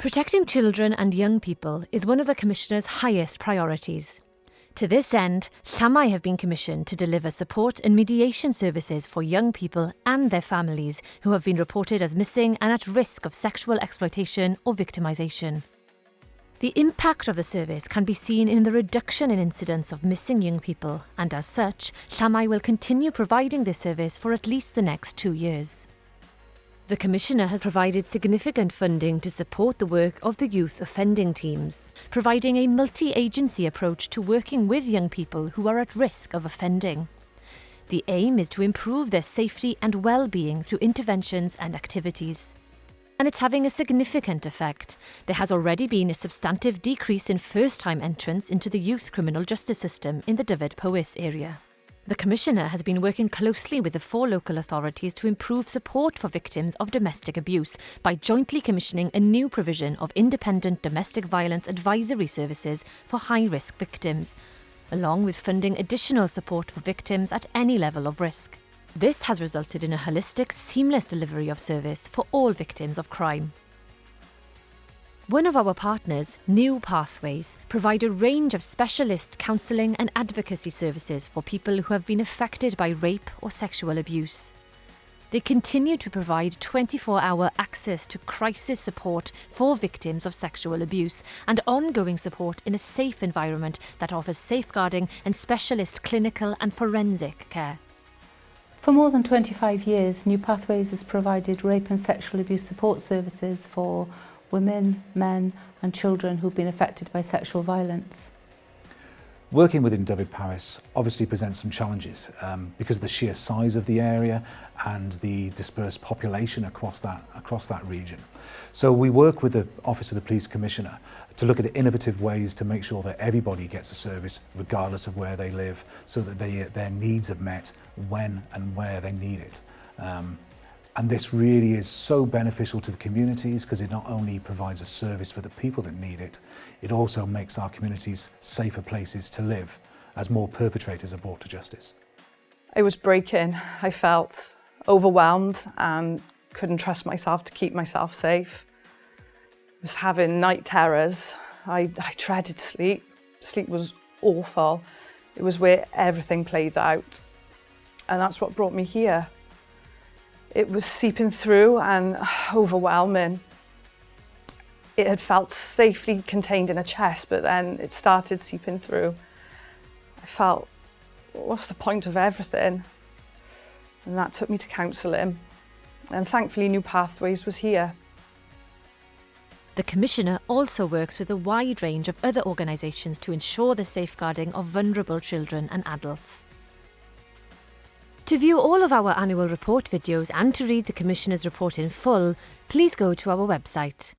Protecting children and young people is one of the Commissioner's highest priorities. To this end, Llywelyn have been commissioned to deliver support and mediation services for young people and their families who have been reported as missing and at risk of sexual exploitation or victimisation. The impact of the service can be seen in the reduction in incidents of missing young people, and as such, Llywelyn will continue providing this service for at least the next 2 years. The Commissioner has provided significant funding to support the work of the youth offending teams, providing a multi-agency approach to working with young people who are at risk of offending. The aim is to improve their safety and well-being through interventions and activities. And it's having a significant effect. There has already been a substantive decrease in first-time entrants into the youth criminal justice system in the Dyfed-Powys area. The Commissioner has been working closely with the 4 local authorities to improve support for victims of domestic abuse by jointly commissioning a new provision of independent domestic violence advisory services for high-risk victims, along with funding additional support for victims at any level of risk. This has resulted in a holistic, seamless delivery of service for all victims of crime. One of our partners, Dyfed-Powys, provide a range of specialist counselling and advocacy services for people who have been affected by rape or sexual abuse. They continue to provide 24-hour access to crisis support for victims of sexual abuse and ongoing support in a safe environment that offers safeguarding and specialist clinical and forensic care. For more than 25 years, Dyfed-Powys has provided rape and sexual abuse support services for women, men and children who've been affected by sexual violence. Working within Dyfed-Powys obviously presents some challenges because of the sheer size of the area and the dispersed population across that region. So we work with the Office of the Police Commissioner to look at innovative ways to make sure that everybody gets a service regardless of where they live, so that their needs are met when and where they need it. And this really is so beneficial to the communities because it not only provides a service for the people that need it, it also makes our communities safer places to live as more perpetrators are brought to justice. It was breaking. I felt overwhelmed and couldn't trust myself to keep myself safe. I was having night terrors. I dreaded sleep. Sleep was awful. It was where everything played out. And that's what brought me here. It was seeping through and overwhelming. It had felt safely contained in a chest, but then it started seeping through. I felt, what's the point of everything? And that took me to counselling. And thankfully, Dyfed-Powys was here. The Commissioner also works with a wide range of other organisations to ensure the safeguarding of vulnerable children and adults. To view all of our annual report videos and to read the Commissioner's report in full, please go to our website.